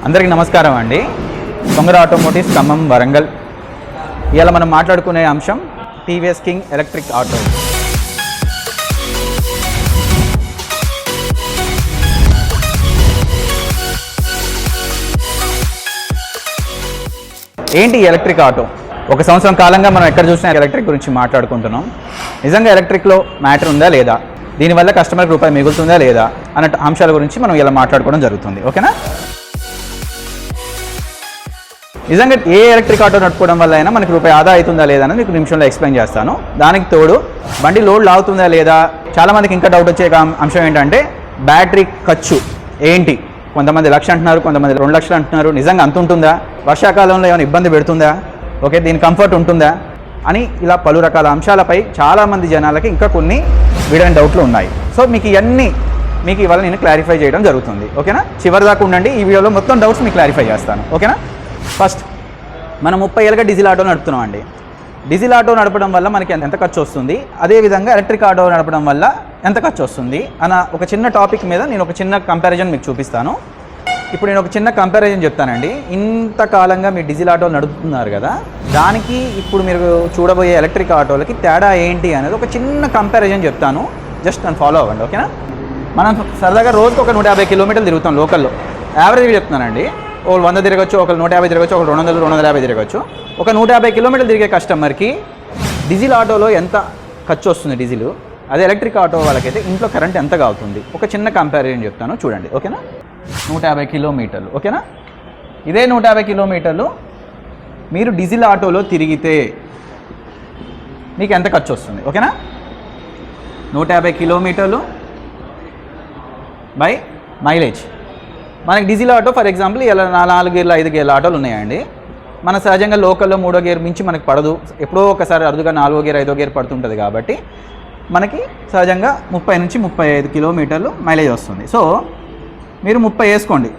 అందరికీ నమస్కారం అండి. కొంగర ఆటోమోటివ్స్ ఖమ్మం వరంగల్. ఇవాళ మనం మాట్లాడుకునే అంశం టీవీఎస్ కింగ్ ఎలక్ట్రిక్ ఆటో. ఏంటి ఎలక్ట్రిక్ ఆటో? ఒక సంవత్సరం కాలంగా మనం ఎక్కడ చూసినా ఎలక్ట్రిక్ గురించి మాట్లాడుకుంటున్నాం. నిజంగా ఎలక్ట్రిక్లో మ్యాటర్ ఉందా లేదా, దీనివల్ల కస్టమర్కి రూపాయి మిగులుతుందా లేదా అన్న అంశాల గురించి మనం ఇలా మాట్లాడుకోవడం జరుగుతుంది. ఓకేనా? నిజంగా ఏ ఎలక్ట్రిక్ ఆటో నడుపుకోవడం వల్ల అయినా మనకి రూపాయి ఆదా అవుతుందా లేదా అని మీకు నిమిషంలో ఎక్స్ప్లెయిన్ చేస్తాను. దానికి తోడు బండి లోడ్ లాగుతుందా లేదా, చాలామందికి ఇంకా డౌట్ వచ్చే అంశం ఏంటంటే బ్యాటరీ ఖర్చు ఏంటి. కొంతమంది 1,00,000 అంటున్నారు, కొంతమంది 2 లక్షలు అంటున్నారు. నిజంగా అంత ఉంటుందా? వర్షాకాలంలో ఏమైనా ఇబ్బంది పెడుతుందా? ఓకే, దీని కంఫర్ట్ ఉంటుందా అని ఇలా పలు రకాల అంశాలపై చాలామంది జనాలకి ఇంకా కొన్ని విడని డౌట్లు ఉన్నాయి. సో మీకు ఇవన్నీ ఇవాళ నేను క్లారిఫై చేయడం జరుగుతుంది. ఓకేనా? చివరి దాకా ఉండండి. ఈ వీడియోలో మొత్తం డౌట్స్ మీకు క్లారిఫై చేస్తాను. ఓకేనా? ఫస్ట్ మనం 30 ఏళ్ళుగా డీజిల్ ఆటో నడుపుతున్నాం అండి. డీజిల్ ఆటో నడపడం వల్ల మనకి ఎంత ఖర్చు వస్తుంది, అదేవిధంగా ఎలక్ట్రిక్ ఆటో నడపడం వల్ల ఎంత ఖర్చు వస్తుంది అన్న ఒక చిన్న టాపిక్ మీద నేను ఒక చిన్న కంపారిజన్ మీకు చూపిస్తాను. ఇప్పుడు నేను ఒక చిన్న కంపారిజన్ చెప్తానండి. ఇంతకాలంగా మీరు డీజిల్ ఆటో నడుపుతున్నారు కదా, దానికి ఇప్పుడు మీరు చూడబోయే ఎలక్ట్రిక్ ఆటోలకి తేడా ఏంటి అనేది ఒక చిన్న కంపారిజన్ చెప్తాను. జస్ట్ నన్ను ఫాలో అవ్వండి. ఓకేనా? మనం సరదాగా రోజుకు ఒక 150 కిలోమీటర్లు తిరుగుతాం లోకల్లో. యావరేజ్గా చెప్తున్నానండి. ఒకళ్ళు 100 తిరగచ్చు, ఒకళ్ళు 150 తిరగచ్చు, ఒకళ్ళు 200, 250 తిరగచ్చు. ఒక 150 కిలోమీటర్లు తిరిగే కస్టమర్కి డీజిల్ ఆటోలో ఎంత ఖర్చు వస్తుంది డీజిల్, అదే ఎలక్ట్రిక్ ఆటో వాళ్ళకైతే ఇంట్లో కరెంట్ ఎంత కావుతుంది ఒక చిన్న కంపారిజన్ చెప్తాను చూడండి. ఓకేనా? 150 కిలోమీటర్లు. ఓకేనా? ఇదే 150 కిలోమీటర్లు మీరు డీజిల్ ఆటోలో తిరిగితే మీకు ఎంత ఖర్చు వస్తుంది. ఓకేనా? 150 కిలోమీటర్లు బై మైలేజ్. మనకి డీజిల్ ఆటో ఫర్ ఎగ్జాంపుల్ ఇలా 4 గేర్లు 5 గేర్ల ఆటోలు ఉన్నాయండి. మన సహజంగా లోకల్లో 3వ గేర్ మించి మనకు పడదు. ఎప్పుడో ఒకసారి అరుదుగా 4వ గేర్ 5వ గేర్ పడుతుంటుంది కాబట్టి మనకి సహజంగా 30 నుంచి 35 కిలోమీటర్లు మైలేజ్ వస్తుంది. సో మీరు 30 వేసుకోండి.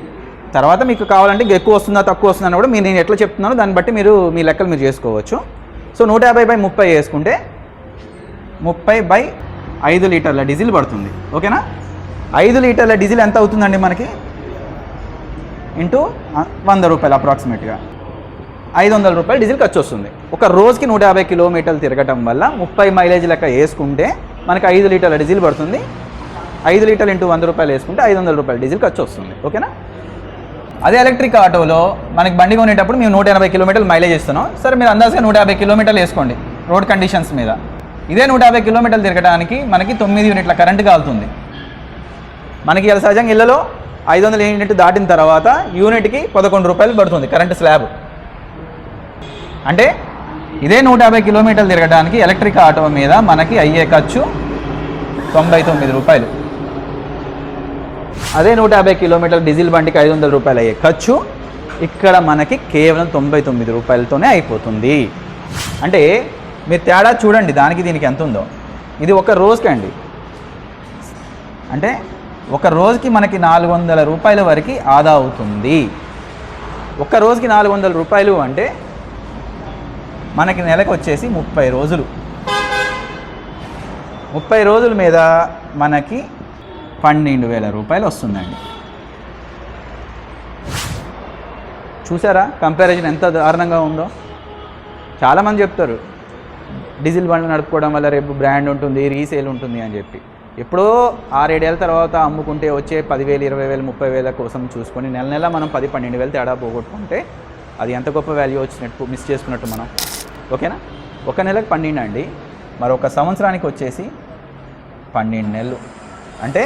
తర్వాత మీకు కావాలంటే ఎక్కువ వస్తుందా తక్కువ వస్తుందని కూడా నేను ఎట్లా చెప్తున్నానో దాన్ని బట్టి మీరు మీ లెక్కలు మీరు చేసుకోవచ్చు. సో 150/30 వేసుకుంటే 30/5 లీటర్ల డీజిల్ పడుతుంది. ఓకేనా? 5 లీటర్ల డీజిల్ ఎంత అవుతుందండి మనకి? ఇంటూ 100 రూపాయలు, అప్రాక్సిమేట్గా 500 రూపాయలు డీజిల్ ఖర్చు వస్తుంది. ఒక రోజుకి 150 కిలోమీటర్లు తిరగటం వల్ల 30 మైలేజ్ లెక్క వేసుకుంటే మనకి 5 లీటర్ల డీజిల్ పడుతుంది. 5 లీటర్లు ఇంటూ 100 రూపాయలు వేసుకుంటే 500 రూపాయలు డీజిల్ ఖర్చు వస్తుంది. ఓకేనా? అదే ఎలక్ట్రిక్ ఆటోలో మనకి బండి కొనేటప్పుడు మేము 180 కిలోమీటర్లు మైలేజ్ ఇస్తున్నాం. సరే, మీరు అందాజుగా 150 కిలోమీటర్లు వేసుకోండి రోడ్ కండిషన్స్ మీద. ఇదే 150 కిలోమీటర్లు తిరగడానికి మనకి 9 యూనిట్ల కరెంటు కాలుతుంది. మనకి ఇలా సహజంగా ఇళ్లలో 500 యూనిట్ దాటిన తర్వాత యూనిట్కి 11 రూపాయలు పడుతుంది కరెంటు స్లాబ్. అంటే ఇదే 150 కిలోమీటర్లు తిరగడానికి ఎలక్ట్రిక్ ఆటో మీద మనకి అయ్యే ఖర్చు 99 రూపాయలు. అదే 150 కిలోమీటర్ల డీజిల్ బండికి 500 రూపాయలు అయ్యే ఖర్చు ఇక్కడ మనకి కేవలం 99 రూపాయలతోనే అయిపోతుంది. అంటే మీరు తేడా చూడండి దానికి దీనికి ఎంత ఉందో. ఇది ఒక రోజుకి అండి. అంటే ఒక రోజుకి మనకి 400 రూపాయల వరకు ఆదా అవుతుంది. ఒక రోజుకి 400 రూపాయలు అంటే మనకి నెలకు వచ్చేసి 30 రోజులు. 30 రోజుల మీద మనకి 12,000 రూపాయలు వస్తుందండి. చూసారా కంపారిజన్ ఎంత దారుణంగా ఉందో? చాలామంది చెప్తారు డీజిల్ బండ్లు నడుపుకోవడం వల్ల రేపు బ్రాండ్ ఉంటుంది, రీసేల్ ఉంటుంది అని చెప్పి. ఎప్పుడో 6-7 ఏళ్ళ తర్వాత అమ్ముకుంటే వచ్చే 10,000, 20,000, 30,000 కోసం చూసుకొని నెల నెల మనం 10-12,000 తేడా పోగొట్టుకుంటే అది ఎంత గొప్ప వాల్యూ వచ్చినట్టు మిస్ చేసుకున్నట్టు మనం. ఓకేనా? ఒక నెలకు 12 అండి, మరొక సంవత్సరానికి వచ్చేసి 12 నెలలు అంటే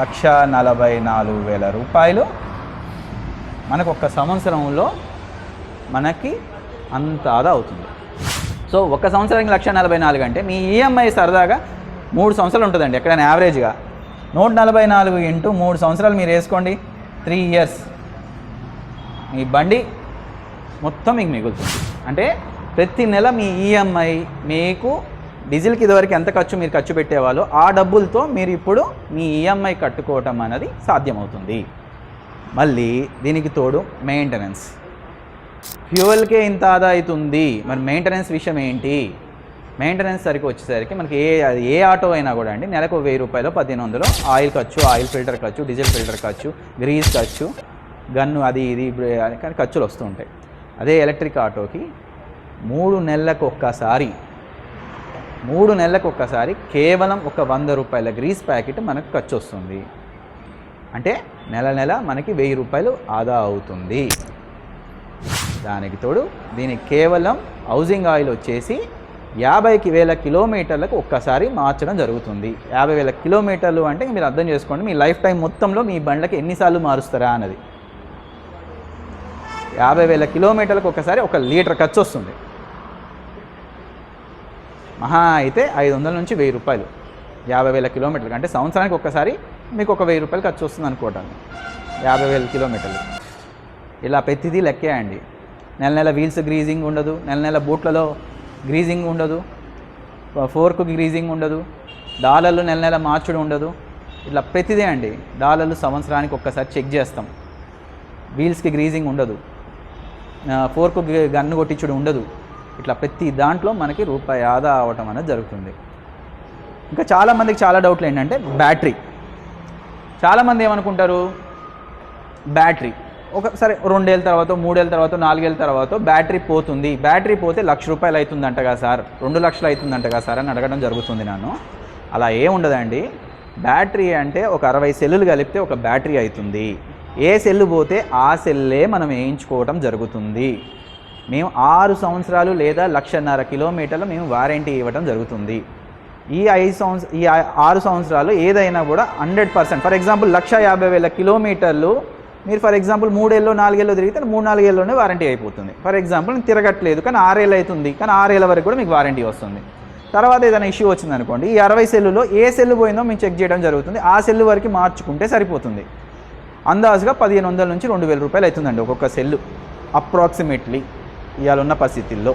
1,44,000 రూపాయలు మనకు ఒక్క సంవత్సరంలో మనకి అంత ఆదా అవుతుంది. సో ఒక సంవత్సరానికి 1,44,000 అంటే మీ ఈఎంఐ సరదాగా 3 సంవత్సరాలు ఉంటుందండి ఎక్కడైనా యావరేజ్గా. 144 ఇంటూ 3 సంవత్సరాలు మీరు వేసుకోండి, 3 ఇయర్స్ మీ బండి మొత్తం మీకు మిగులుతుంది. అంటే ప్రతి నెల మీ ఈఎంఐ మీకు డీజిల్కి ఇదివరకు ఎంత మీరు ఖర్చు పెట్టేవాళ్ళో ఆ డబ్బులతో మీరు ఇప్పుడు మీ ఈఎంఐ కట్టుకోవటం అనేది సాధ్యమవుతుంది. మళ్ళీ దీనికి తోడు మెయింటెనెన్స్. ఫ్యూయల్కే ఇంత ఆదా అవుతుంది, మరి మెయింటెనెన్స్ విషయం ఏంటి? మెయింటెనెన్స్ సరికి వచ్చేసరికి మనకి ఏ ఆటో అయినా కూడా అండి నెలకు 1000 రూపాయలు 1500 ఆయిల్ ఖర్చు, ఆయిల్ ఫిల్టర్ ఖర్చు, డీజిల్ ఫిల్టర్ ఖర్చు, గ్రీస్ ఖర్చు, గన్ను అది ఇది కానీ ఖర్చులు వస్తూ ఉంటాయి. అదే ఎలక్ట్రిక్ ఆటోకి 3 నెలలకు ఒక్కసారి కేవలం ఒక 100 రూపాయల గ్రీస్ ప్యాకెట్ మనకు ఖర్చు వస్తుంది. అంటే నెల మనకి 1000 రూపాయలు ఆదా అవుతుంది. దానికి తోడు దీనికి కేవలం హౌసింగ్ ఆయిల్ వచ్చేసి 50,000 కిలోమీటర్లకు ఒక్కసారి మార్చడం జరుగుతుంది. 50,000 కిలోమీటర్లు అంటే మీరు అర్థం చేసుకోండి, మీ లైఫ్ టైం మొత్తంలో మీ బండ్లకి ఎన్నిసార్లు మారుస్తారా అన్నది. 50,000 కిలోమీటర్లకు ఒకసారి 1 లీటర్ ఖర్చు వస్తుంది. మహా అయితే 500 నుంచి 1000 రూపాయలు 50,000 కిలోమీటర్లు అంటే సంవత్సరానికి ఒక్కసారి మీకు ఒక 1000 రూపాయలు ఖర్చు వస్తుంది అనుకోవటాన్ని. 50,000 కిలోమీటర్లు ఇలా ప్రతిదీ లెక్కే అండి. నెల వీల్స్ గ్రీజింగ్ ఉండదు, నెల బూట్లలో గ్రీజింగ్ ఉండదు, ఫోర్కు గ్రీజింగ్ ఉండదు, డాలర్లు నెల మార్చుడు ఉండదు. ఇట్లా ప్రతిదే అండి. డాలర్లు సంవత్సరానికి ఒక్కసారి చెక్ చేస్తాం. వీల్స్కి గ్రీజింగ్ ఉండదు, ఫోర్కు గన్ను కొట్టించుడు ఉండదు. ఇట్లా ప్రతి దాంట్లో మనకి రూపాయి ఆదా అవ్వటం అనేది జరుగుతుంది. ఇంకా చాలామందికి చాలా డౌట్లు ఏంటంటే బ్యాటరీ. చాలామంది ఏమనుకుంటారు, బ్యాటరీ ఒకసారి 2 ఏళ్ళ తర్వాత, 3 ఏళ్ళ తర్వాత, 4 ఏళ్ళ తర్వాత బ్యాటరీ పోతుంది, బ్యాటరీ పోతే 1,00,000 రూపాయలు అవుతుందంటగా సార్, 2 లక్షలు అవుతుందంటగా సార్ అని అడగడం జరుగుతుంది నన్ను. అలా ఏముండదండి. బ్యాటరీ అంటే ఒక 60 సెల్లులు కలిపితే ఒక బ్యాటరీ అవుతుంది. ఏ సెల్లు పోతే ఆ సెల్లే మనం వేయించుకోవటం జరుగుతుంది. మేము 6 సంవత్సరాలు లేదా 1,50,000 కిలోమీటర్లు మేము వారంటీ ఇవ్వడం జరుగుతుంది. ఈ 6 సంవత్సరాలు ఏదైనా కూడా 100%. ఫర్ ఎగ్జాంపుల్ 1,50,000 కిలోమీటర్లు మీరు ఫర్ ఎగ్జాంపుల్ 3 ఏళ్ళు 4 ఏళ్ళు తిరిగితే 3-4 ఏళ్ళలోనే వారంటీ అయిపోతుంది. ఫర్ ఎగ్జాంపుల్ నేను తిరగట్లేదు కానీ 6 ఏళ్ళు అవుతుంది, కానీ 6 ఏళ్ళ వరకు కూడా మీకు వారంటీ వస్తుంది. తర్వాత ఏదైనా ఇష్యూ వచ్చింది అనుకోండి, ఈ 60 సెల్లులో ఏ సెల్లు పోయిందో మేము చెక్ చేయడం జరుగుతుంది. ఆ సెల్లు వరకు మార్చుకుంటే సరిపోతుంది. అందాజుగా 1,500 నుంచి 2,000 రూపాయలు అవుతుందండి ఒక్కొక్క సెల్లు అప్రాక్సిమేట్లీ ఇవాళ ఉన్న పరిస్థితుల్లో.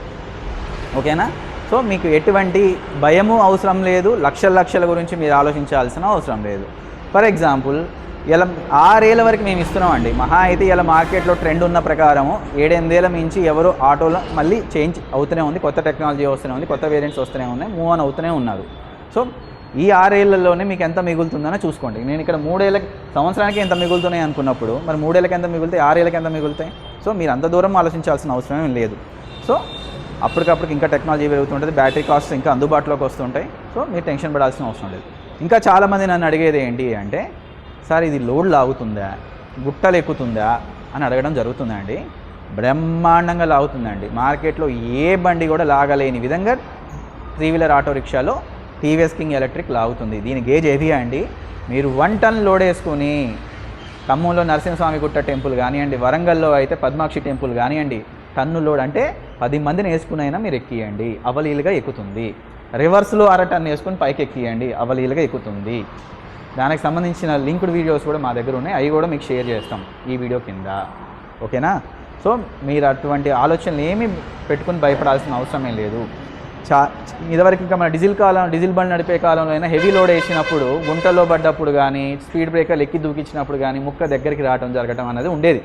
ఓకేనా? సో మీకు ఎటువంటి భయము అవసరం లేదు, లక్షల గురించి మీరు ఆలోచించాల్సిన అవసరం లేదు. ఫర్ ఎగ్జాంపుల్ ఇలా 6 ఏళ్ళ వరకు మేము ఇస్తున్నామండి. మహా అయితే ఇలా మార్కెట్లో ట్రెండ్ ఉన్న ప్రకారము 7-8 ఏళ్ళ మించి ఎవరు ఆటోలో మళ్ళీ చేంజ్ అవుతూనే ఉంది, కొత్త టెక్నాలజీ వస్తూనే ఉంది, కొత్త వేరియంట్స్ వస్తూనే ఉన్నాయి, మూవ్ ఆన్ అవుతూనే ఉన్నారు. సో ఈ 6 ఏళ్లలోనే మీకు ఎంత మిగులుతుందని చూసుకోండి. నేను ఇక్కడ 3 ఏళ్ళకి సంవత్సరానికి ఎంత మిగులుతున్నాయి అనుకున్నప్పుడు మరి 3 ఏళ్ళకి ఎంత మిగులుతాయి, 6 ఏళ్ళకి ఎంత మిగులుతాయి? సో మీరు అంత దూరం ఆలోచించాల్సిన అవసరం ఏం లేదు. సో అప్పటికప్పుడు ఇంకా టెక్నాలజీ పెరుగుతుంటుంది, బ్యాటరీ కాస్ట్ ఇంకా అందుబాటులోకి వస్తుంటాయి. సో మీరు టెన్షన్ పడాల్సిన అవసరం లేదు. ఇంకా చాలామంది నన్ను అడిగేది ఏంటి అంటే, సార్ ఇది లోడ్ లాగుతుందా, గుట్టలు ఎక్కుతుందా అని అడగడం జరుగుతుందండి. బ్రహ్మాండంగా లాగుతుందండి. మార్కెట్లో ఏ బండి కూడా లాగలేని విధంగా 3 వీలర్ ఆటో రిక్షాలో టీవీఎస్ కింగ్ ఎలక్ట్రిక్ లాగుతుంది. దీని గేజ్ హెవీ అండి. మీరు 1 టన్ లోడ్ వేసుకొని ఖమ్మంలో నరసింహస్వామి గుట్ట టెంపుల్ కానివ్వండి, వరంగల్లో అయితే పద్మాక్షి టెంపుల్ కానివ్వండి, టన్ను లోడ్ అంటే 10 మందిని వేసుకునైనా మీరు ఎక్కియండి, అవలీలుగా ఎక్కుతుంది. రివర్స్లో 1/2 టన్ వేసుకుని పైకి ఎక్కియండి, అవలీలుగా ఎక్కుతుంది. దానికి సంబంధించిన లింక్డ్ వీడియోస్ కూడా మా దగ్గర ఉన్నాయి, అవి కూడా మీకు షేర్ చేస్తాం ఈ వీడియో కింద. ఓకేనా? సో మీరు అటువంటి ఆలోచనలు ఏమీ పెట్టుకుని భయపడాల్సిన అవసరమే లేదు. ఇదివరకు ఇంకా మన డీజిల్ బండ్ నడిపే కాలంలో అయినా హెవీ లోడ్ వేసినప్పుడు గుంటల్లో పడ్డప్పుడు కానీ, స్పీడ్ బ్రేకర్లు ఎక్కి దూకించినప్పుడు కానీ ముక్క దగ్గరికి రావడం జరగడం అనేది ఉండేది.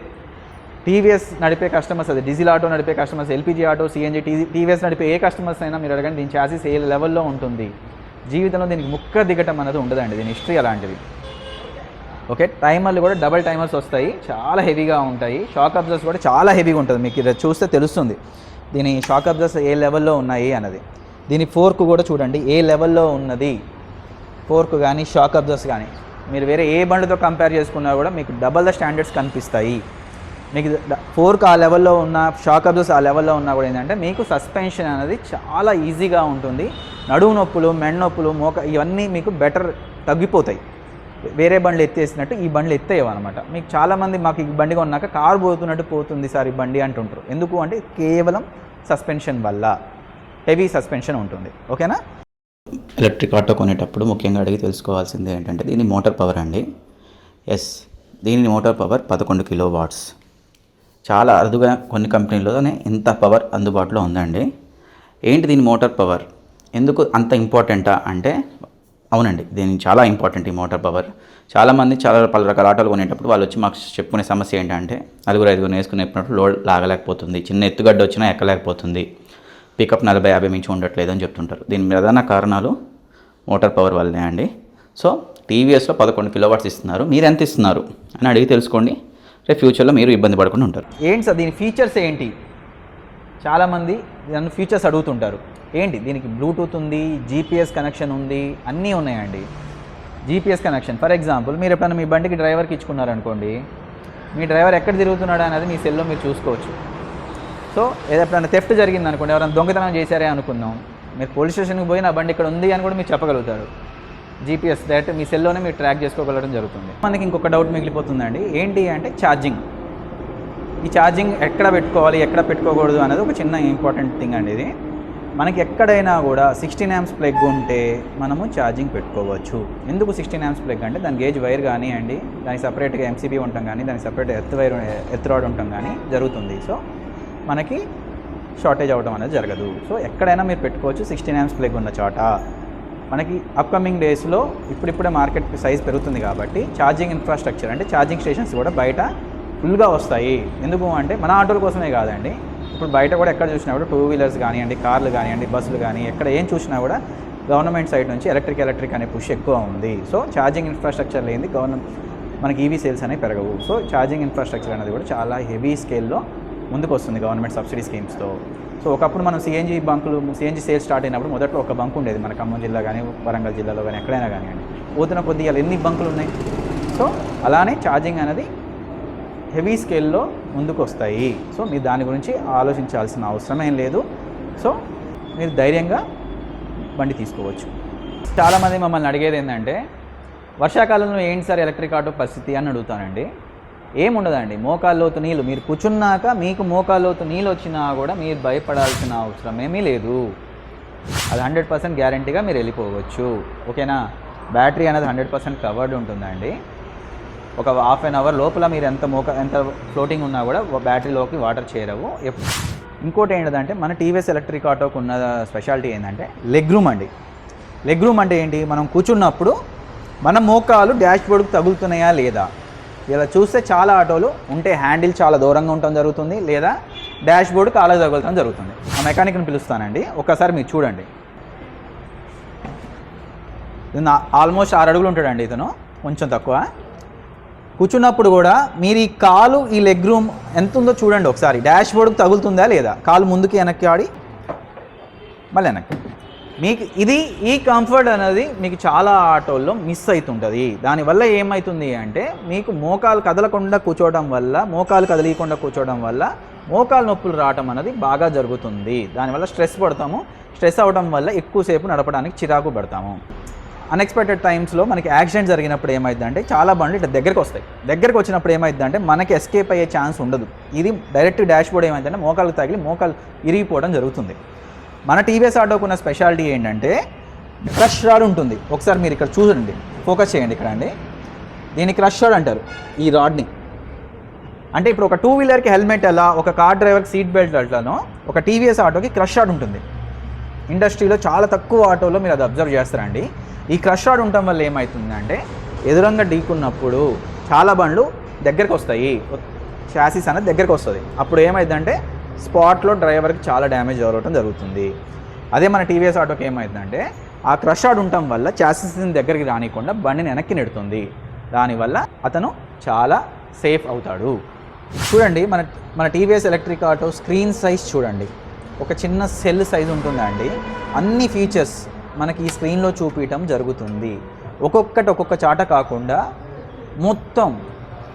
టీవీఎస్ నడిపే కస్టమర్స్, అది డీజిల్ ఆటో నడిపే customers, LPG auto, CNG, TVS నడిపే ఏ కస్టమర్స్ అయినా మీరు అడగండి, దీని ఛాసీస్ ఏ లెవెల్లో ఉంటుంది. జీవితంలో దీనికి ముక్క దిగటం అనేది ఉండదండి, దీని హిస్టరీ అలాంటిది. ఓకే, టైమర్లు కూడా డబల్ టైమర్స్ వస్తాయి, చాలా హెవీగా ఉంటాయి. షాక్ అబ్జర్వర్స్ కూడా చాలా హెవీగా ఉంటుంది, మీకు ఇది చూస్తే తెలుస్తుంది దీని షాక్ అబ్జర్వర్స్ ఏ లెవెల్లో ఉన్నాయి అన్నది. దీని ఫోర్క్ కూడా చూడండి ఏ లెవెల్లో ఉన్నది, ఫోర్క్ కానీ షాక్ అబ్జర్వర్స్ కానీ మీరు వేరే ఏ బండ్లతో కంపేర్ చేసుకున్నా కూడా మీకు డబల్ ద స్టాండర్డ్స్ కనిపిస్తాయి. మీకు ఫోర్క్ ఆ లెవెల్లో ఉన్న, షాక్ అబ్జర్వర్స్ ఆ లెవెల్లో ఉన్నా కూడా ఏంటంటే మీకు సస్పెన్షన్ అనేది చాలా ఈజీగా ఉంటుంది. నడుము నొప్పులు, మెడ నొప్పులు, ఇవన్నీ మీకు బెటర్ తగ్గిపోతాయి. వేరే బండ్లు ఎత్తేసినట్టు ఈ బండ్లు ఎత్తేయవు అనమాట. మీకు చాలామంది మాకు ఈ బండి కొన్నాక కారు పోతున్నట్టు పోతుంది సార్ ఈ బండి అంటుంటారు. ఎందుకు అంటే కేవలం సస్పెన్షన్ వల్ల, హెవీ సస్పెన్షన్ ఉంటుంది. ఓకేనా? ఎలక్ట్రిక్ ఆటో కొనేటప్పుడు ముఖ్యంగా అడిగి తెలుసుకోవాల్సింది ఏంటంటే దీని మోటార్ పవర్ అండి. దీని మోటార్ పవర్ 11 కిలోవాట్స్. చాలా అరుదుగా కొన్ని కంపెనీల్లోనే ఇంత పవర్ అందుబాటులో ఉందండి. ఏంటి దీని మోటార్ పవర్ ఎందుకు అంత ఇంపార్టెంటా అంటే అవునండి, దీనికి చాలా ఇంపార్టెంట్ ఈ మోటార్ పవర్. చాలామంది పలు రకాల ఆటోలు కొనేటప్పుడు వాళ్ళు వచ్చి మాకు చెప్పుకునే సమస్య ఏంటంటే 4-5 వేసుకునేటప్పుడు లోడ్ లాగలేకపోతుంది, చిన్న ఎత్తుగడ్డ వచ్చినా ఎక్కలేకపోతుంది, పికప్ 40-50 మించి ఉండట్లేదు అని చెప్తుంటారు. దీని ప్రధాన కారణాలు మోటార్ పవర్ వల్లనే అండి. సో టీవీఎస్లో 11 కిలోవాట్స్ ఇస్తున్నారు, మీరు ఎంత ఇస్తున్నారు అని అడిగి తెలుసుకోండి. రేపు ఫ్యూచర్లో మీరు ఇబ్బంది పడకుండా ఉంటారు. ఏంటి సార్ దీని ఫీచర్స్ ఏంటి? చాలామంది నన్ను ఫీచర్స్ అడుగుతుంటారు. ఏంటి దీనికి బ్లూటూత్ ఉంది, జీపీఎస్ కనెక్షన్ ఉంది, అన్నీ ఉన్నాయండి. జీపీఎస్ కనెక్షన్ ఫర్ ఎగ్జాంపుల్ మీరు ఎప్పుడైనా మీ బండికి డ్రైవర్కి ఇచ్చుకున్నారనుకోండి, మీ డ్రైవర్ ఎక్కడ తిరుగుతున్నాడు అనేది మీ సెల్లో మీరు చూసుకోవచ్చు. సో ఎప్పుడైనా థెఫ్ట్ జరిగింది అనుకోండి, ఎవరైనా దొంగతనం చేశారే అనుకుందాం, మీరు పోలీస్ స్టేషన్కి పోయి నా బండి ఇక్కడ ఉంది అని కూడా మీరు చెప్పగలుగుతారు. జీపీఎస్ డైరెక్ట్ మీ సెల్లోనే మీరు ట్రాక్ చేసుకోగలడం జరుగుతుంది. మనకి ఇంకొక డౌట్ మిగిలిపోతుందండి, ఏంటి అంటే ఛార్జింగ్. ఈ ఛార్జింగ్ ఎక్కడ పెట్టుకోవాలి, ఎక్కడ పెట్టుకోకూడదు అనేది ఒక చిన్న ఇంపార్టెంట్ థింగ్ అండి. ఇది మనకి ఎక్కడైనా కూడా 16 amps ప్లగ్ ఉంటే మనము ఛార్జింగ్ పెట్టుకోవచ్చు. ఎందుకు 16 amps ప్లగ్ అంటే దాని గేజ్ వైర్ కానివ్వండి, దానికి సపరేట్గా ఎంసీబీ ఉంటాం కానీ, దానికి సపరేట్ ఎర్త్ రాడ్ ఉంటాం కానీ జరుగుతుంది. సో మనకి షార్టేజ్ అవ్వడం అనేది జరగదు. సో ఎక్కడైనా మీరు పెట్టుకోవచ్చు 16 amps ప్లగ్ ఉన్న చోట. మనకి అప్కమింగ్ డేస్లో ఇప్పుడిప్పుడే మార్కెట్ సైజ్ పెరుగుతుంది కాబట్టి ఛార్జింగ్ ఇన్ఫ్రాస్ట్రక్చర్ అంటే ఛార్జింగ్ స్టేషన్స్ కూడా బయట ఫుల్గా వస్తాయి. ఎందుకు అంటే మన ఆటోల కోసమే కాదండి, ఇప్పుడు బయట కూడా ఎక్కడ చూసినా కూడా 2 వీలర్స్ కానివ్వండి, కార్లు కానివ్వండి, బస్సులు కానీ ఎక్కడ ఏం చూసినా కూడా గవర్నమెంట్ సైడ్ నుంచి ఎలక్ట్రిక్ అనే పుష్ ఎక్కువ ఉంది. సో ఛార్జింగ్ ఇన్ఫ్రాస్ట్రక్చర్ లేని మనకి ఈవీ సేల్స్ అనేవి పెరగవు. సో ఛార్జింగ్ ఇన్ఫ్రాస్ట్రక్చర్ అనేది కూడా చాలా హెవీ స్కేల్లో ముందుకు వస్తుంది గవర్నమెంట్ సబ్సిడీ స్కీమ్స్తో. సో ఒకప్పుడు మనం సిఎన్జీ సేల్స్ స్టార్ట్ అయినప్పుడు మొదట్లో ఒక బంక్ ఉండేది మన ఖమ్మం జిల్లా కానీ, వరంగల్ జిల్లాలో కానీ, ఎక్కడైనా కానివ్వండి. పోతున్న కొద్దిగా ఎన్ని బంకులు ఉన్నాయి. సో అలానే ఛార్జింగ్ అనేది హెవీ స్కేల్లో ముందుకు వస్తాయి. సో మీరు దాని గురించి ఆలోచించాల్సిన అవసరం ఏం లేదు. సో మీరు ధైర్యంగా బండి తీసుకోవచ్చు. చాలామంది మమ్మల్ని అడిగేది ఏంటంటే, వర్షాకాలంలో ఏంటి సార్ ఎలక్ట్రిక్ ఆటో పరిస్థితి అని అడుగుతానండి. ఏముండదండి, మోకాల్లోతు నీళ్ళు మీరు కూర్చున్నాక మీకు మోకాల్లోతు నీళ్ళు వచ్చినా కూడా మీరు భయపడాల్సిన అవసరం ఏమీ లేదు. అది 100% గ్యారంటీగా మీరు వెళ్ళిపోవచ్చు. ఓకేనా? బ్యాటరీ అనేది 100% కవర్డ్ ఉంటుందండి. ఒక హాఫ్ అన్ అవర్ లోపల మీరు ఎంత ఫ్లోటింగ్ ఉన్నా కూడా బ్యాటరీలోకి వాటర్ చేరవు. ఇంకోటి ఏంటంటే మన టీవీఎస్ ఎలక్ట్రిక్ ఆటోకు ఉన్న స్పెషాలిటీ ఏంటంటే లెగ్ రూమ్ అండి. లెగ్ రూమ్ అంటే ఏంటి, మనం కూర్చున్నప్పుడు మన మోకాలు డాష్ బోర్డుకు తగులుతున్నాయా లేదా. ఇలా చూస్తే చాలా ఆటోలు ఉంటే హ్యాండిల్ చాలా దూరంగా ఉండటం జరుగుతుంది, లేదా డాష్ బోర్డు కాళ్ళకు తగులటం జరుగుతుంది. ఆ మెకానిక్ని పిలుస్తానండి, ఒక్కసారి మీరు చూడండి. ఆల్మోస్ట్ 6 అడుగులు ఉంటాడండి ఇతను, కొంచెం తక్కువ. కూర్చున్నప్పుడు కూడా మీరు ఈ కాలు ఈ లెగ్ రూమ్ ఎంత ఉందో చూడండి ఒకసారి. డాష్ బోర్డుకు తగులుతుందా లేదా, కాలు ముందుకి వెనక్కి ఆడి మళ్ళీ వెనక్కి. మీకు ఈ కంఫర్ట్ అనేది మీకు చాలా ఆటోల్లో మిస్ అవుతుంటుంది. దానివల్ల ఏమవుతుంది అంటే మీకు మోకాలు కదలకుండా కూర్చోవడం వల్ల, మోకాలు కదలియకుండా కూర్చోవడం వల్ల మోకాలు నొప్పులు రావడం అనేది బాగా జరుగుతుంది. దానివల్ల స్ట్రెస్ పడతాము. స్ట్రెస్ అవ్వడం వల్ల ఎక్కువసేపు నడపడానికి చిరాకు పడతాము. అన్ఎక్స్పెక్టెడ్ టైమ్స్లో మనకి యాక్సిడెంట్ జరిగినప్పుడు ఏమైందంటే చాలా బండ్లు ఇట్లా దగ్గరికి వస్తాయి. దగ్గరికి వచ్చినప్పుడు ఏమైందంటే మనకి ఎస్కేప్ అయ్యే ఛాన్స్ ఉండదు. ఇది డైరెక్ట్ డాష్ బోర్డ్ ఏమైందంటే మోకాలు తగిలి మోకాలు ఇరిగిపోవడం జరుగుతుంది. మన టీవీఎస్ ఆటోకు ఉన్న స్పెషాలిటీ ఏంటంటే క్రష్ రాడ్ ఉంటుంది. ఒకసారి మీరు ఇక్కడ చూడండి, ఫోకస్ చేయండి ఇక్కడ అండి. దీన్ని క్రష్ రాడ్ అంటారు ఈ రాడ్ని. అంటే ఇప్పుడు ఒక 2 వీలర్కి హెల్మెట్ ఎలా, ఒక కార్ డ్రైవర్కి సీట్ బెల్ట్ అట్లానో ఒక టీవీఎస్ ఆటోకి క్రష్ రాడ్ ఉంటుంది. ఇండస్ట్రీలో చాలా తక్కువ ఆటోలో మీరు అది అబ్జర్వ్ చేస్తారండి. ఈ క్రష్ రాడ్ ఉండటం వల్ల ఏమవుతుందంటే ఎదురంగా ఢీకున్నప్పుడు చాలా బండ్లు దగ్గరికి వస్తాయి, చాసిస్ అనేది దగ్గరికి వస్తుంది. అప్పుడు ఏమైందంటే స్పాట్లో డ్రైవర్కి చాలా డ్యామేజ్ అవ్వడం జరుగుతుంది. అదే మన టీవీఎస్ ఆటోకి ఏమైందంటే ఆ క్రష్ రాడ్ ఉండటం వల్ల చాసిస్ని దగ్గరికి రానికుండా బండిని వెనక్కి నెడుతుంది. దానివల్ల అతను చాలా సేఫ్ అవుతాడు. చూడండి మన TVS electric auto screen size చూడండి, ఒక చిన్న సెల్ సైజ్ ఉంటుందండి. అన్ని ఫీచర్స్ మనకి ఈ స్క్రీన్లో చూపించడం జరుగుతుంది. ఒక్కొక్క చాట కాకుండా మొత్తం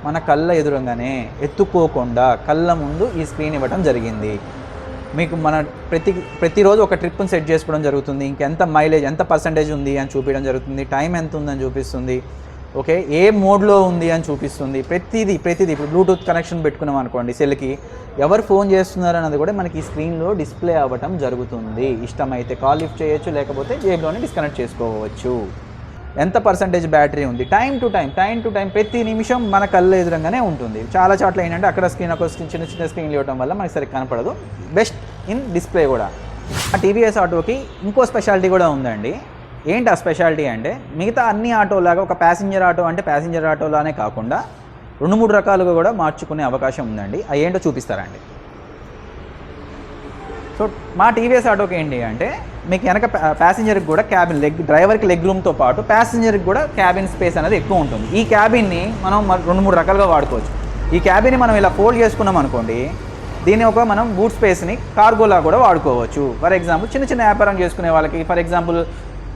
మన కళ్ళ ఎదురుగానే ఎత్తుకోకుండా కళ్ళ ముందు ఈ స్క్రీన్ ఇవ్వడం జరిగింది. మీకు మన ప్రతిరోజు ఒక ట్రిప్ని సెట్ చేసుకోవడం జరుగుతుంది. ఇంకెంత మైలేజ్, ఎంత పర్సంటేజ్ ఉంది అని చూపించడం జరుగుతుంది. టైం ఎంత ఉందని చూపిస్తుంది. ఓకే, ఏ మోడ్లో ఉంది అని చూపిస్తుంది. ప్రతిదీ ఇప్పుడు బ్లూటూత్ కనెక్షన్ పెట్టుకున్నాం అనుకోండి సెల్కి, ఎవరు ఫోన్ చేస్తున్నారు అన్నది కూడా మనకి ఈ స్క్రీన్లో డిస్ప్లే అవ్వటం జరుగుతుంది. ఇష్టమైతే కాల్ లిఫ్ట్ చేయొచ్చు, లేకపోతే జేబులోనే డిస్కనెక్ట్ చేసుకోవచ్చు. ఎంత పర్సంటేజ్ బ్యాటరీ ఉంది, టైం టు టైం ప్రతి నిమిషం మన కళ్ళ ఎదురంగానే ఉంటుంది. చాలా చోట్ల ఏంటంటే అక్కడ స్క్రీన్ ఒక చిన్న స్క్రీన్లు ఇవ్వడం వల్ల మనకి సరిగ్గా కనపడదు. బెస్ట్ ఇన్ డిస్ప్లే కూడా. ఆ టీవీఎస్ ఆటోకి ఇంకో స్పెషాలిటీ కూడా ఉందండి. ఏంటి ఆ స్పెషాలిటీ అంటే, మిగతా అన్ని ఆటోలాగా ఒక ప్యాసింజర్ ఆటో అంటే ప్యాసింజర్ ఆటోలానే కాకుండా 2-3 రకాలుగా కూడా మార్చుకునే అవకాశం ఉందండి. అవి ఏంటో చూపిస్తారండి. సో మా టీవీఎస్ ఆటోకి ఏంటి అంటే మీకు వెనక ప్యాసింజర్కి కూడా క్యాబిన్ డ్రైవర్కి లెగ్ రూమ్తో పాటు ప్యాసింజర్కి కూడా క్యాబిన్ స్పేస్ అనేది ఎక్కువ ఉంటుంది. ఈ క్యాబిన్ని మనం 2-3 రకాలుగా వాడుకోవచ్చు. ఈ క్యాబిన్ని మనం ఇలా ఫోల్డ్ చేసుకున్నాం అనుకోండి, దీన్ని మనం బూట్ స్పేస్ని కార్గోలా కూడా వాడుకోవచ్చు. ఫర్ ఎగ్జాంపుల్ చిన్న వ్యాపారం చేసుకునే వాళ్ళకి, ఫర్ ఎగ్జాంపుల్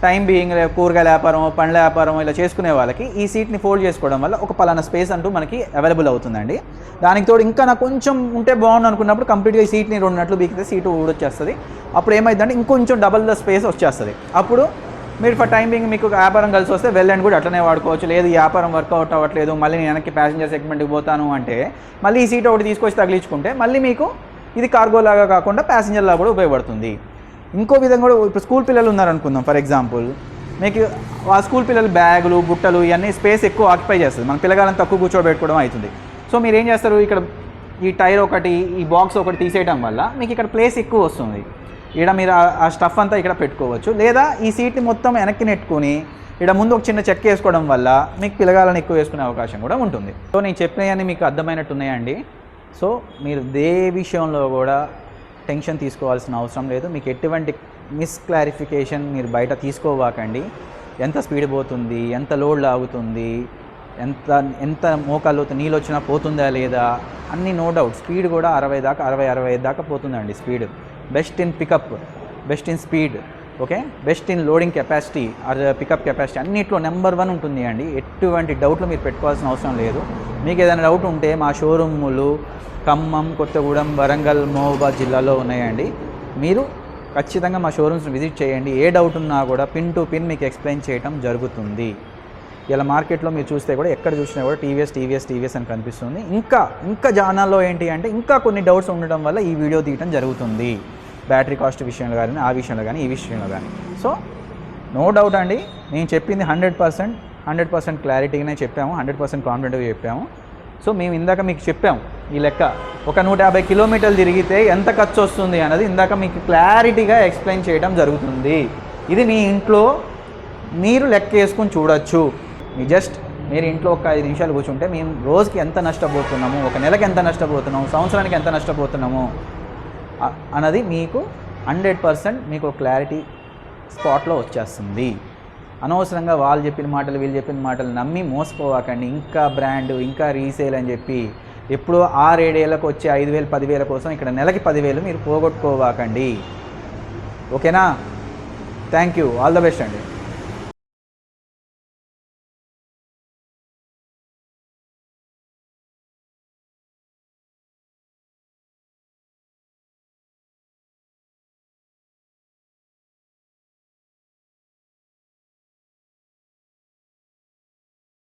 టైం బీయింగ్ కూరగాయల వ్యాపారం, పండ్ల వ్యాపారం ఇలా చేసుకునే వాళ్ళకి ఈ సీట్ని ఫోల్డ్ చేసుకోవడం వల్ల ఒక పలానా స్పేస్ అంటూ మనకి అవైలబుల్ అవుతుందండి. దానికి తోడు ఇంకా నాకు కొంచెం ఉంటే బాగుంది అనుకున్నప్పుడు కంప్లీట్గా ఈ సీట్ని 2 నట్లు బీకితే సీటు ఊడొచ్చేస్తుంది. అప్పుడు ఏమైందంటే ఇంకొంచెం డబల్ ద స్పేస్ వచ్చేస్తుంది. అప్పుడు మీరు ఫర్ టైం బీయింగ్ మీకు వ్యాపారం కలిసి వస్తే వెళ్ళండి కూడా అట్లనే వాడుకోవచ్చు. లేదు ఈ వ్యాపారం వర్కౌట్ అవ్వట్లేదు, మళ్ళీ నేను వెనక్కి ప్యాసింజర్ సెగ్మెంట్కి పోతాను అంటే మళ్ళీ ఈ సీట్ ఒకటి తీసుకొచ్చి తగిలించుకుంటే మళ్ళీ మీకు ఇది కార్గో లాగా కాకుండా ప్యాసింజర్ లాగా కూడా ఉపయోగపడుతుంది. ఇంకో విధంగా కూడా ఇప్పుడు స్కూల్ పిల్లలు ఉన్నారనుకుందాం ఫర్ ఎగ్జాంపుల్, మీకు ఆ స్కూల్ పిల్లలు బ్యాగులు బుట్టలు ఇవన్నీ స్పేస్ ఎక్కువ ఆక్యుపై చేస్తుంది. మన పిల్లగాలను తక్కువ కూర్చోబెట్టుకోవడం అవుతుంది. సో మీరు ఏం చేస్తారు, ఇక్కడ ఈ టైర్ ఒకటి ఈ బాక్స్ ఒకటి తీసేయడం వల్ల మీకు ఇక్కడ ప్లేస్ ఎక్కువ వస్తుంది. ఇక్కడ మీరు ఆ స్టఫ్ అంతా ఇక్కడ పెట్టుకోవచ్చు. లేదా ఈ సీట్ని మొత్తం వెనక్కి నెట్టుకొని ఇక్కడ ముందు ఒక చిన్న చెక్క వేసుకోవడం వల్ల మీకు పిల్లగాలను ఎక్కువ వేసుకునే అవకాశం కూడా ఉంటుంది. సో నేను చెప్పినవన్నీ మీకు అర్థమైనట్టు ఉన్నాయండి. సో మీరు ఏ విషయంలో కూడా టెన్షన్ తీసుకోవాల్సిన అవసరం లేదు. మీకు ఎటువంటి మిస్క్లారిఫికేషన్ మీరు బయట తీసుకోవాకండి. ఎంత స్పీడ్ పోతుంది, ఎంత లోడ్ లాగుతుంది, ఎంత మోకాళ్ళతో నీళ్ళు వచ్చినా పోతుందా లేదా అన్నీ నో డౌట్. స్పీడ్ కూడా 60-65 దాకా పోతుందండి speed. Best in pickup, best in speed, okay, best in loading capacity or pickup capacity అన్నిట్లో నెంబర్ 1 ఉంటుంది అండి. ఎటువంటి డౌట్లు మీరు పెట్టుకోవాల్సిన అవసరం లేదు. మీకు ఏదైనా డౌట్ ఉంటే మా షోరూములు ఖమ్మం, కొత్తగూడెం, వరంగల్, మహబూబాద్ జిల్లాలో ఉన్నాయండి. మీరు ఖచ్చితంగా మా షోరూమ్స్ని విజిట్ చేయండి. ఏ డౌట్ ఉన్నా కూడా పిన్ టు పిన్ మీకు ఎక్స్ప్లెయిన్ చేయడం జరుగుతుంది. ఇలా మార్కెట్లో మీరు చూస్తే కూడా ఎక్కడ చూసినా కూడా టీవీఎస్ అని కనిపిస్తుంది. ఇంకా జానాల్లో ఏంటి అంటే ఇంకా కొన్ని డౌట్స్ ఉండడం వల్ల ఈ వీడియో తీయడం జరుగుతుంది. బ్యాటరీ కాస్ట్ విషయంలో కానీ, ఆ విషయంలో కానీ, ఈ విషయంలో కానీ. సో నో డౌట్ అండి, నేను చెప్పింది 100% క్లారిటీగానే చెప్పాము, 100% కాన్ఫిడెంట్గా చెప్పాము. సో మేము ఇందాక మీకు చెప్పాము ఈ లెక్క, ఒక 150 కిలోమీటర్లు తిరిగితే ఎంత ఖర్చు వస్తుంది అన్నది ఇందాక మీకు క్లారిటీగా ఎక్స్ప్లెయిన్ చేయడం జరుగుతుంది. ఇది మీ ఇంట్లో మీరు లెక్క వేసుకొని చూడొచ్చు. మీరు ఇంట్లో ఒక 5 నిమిషాలు కూర్చుంటే మేము రోజుకి ఎంత నష్టపోతున్నాము, ఒక నెలకి ఎంత నష్టపోతున్నాము, సంవత్సరానికి ఎంత నష్టపోతున్నాము అన్నది మీకు 100% మీకు క్లారిటీ స్పాట్లో వచ్చేస్తుంది. అనవసరంగా వాళ్ళు చెప్పిన మాటలు వీళ్ళు చెప్పిన మాటలు నమ్మి మోసపోవాకండి. ఇంకా బ్రాండ్, ఇంకా రీసేల్ అని చెప్పి ఎప్పుడో 6-7 ఏళ్ళకు వచ్చే 5,000 10,000 కోసం ఇక్కడ నెలకి 10,000 మీరు పోగొట్టుకోవాకండి. ఓకేనా? Thank you, all the best అండి.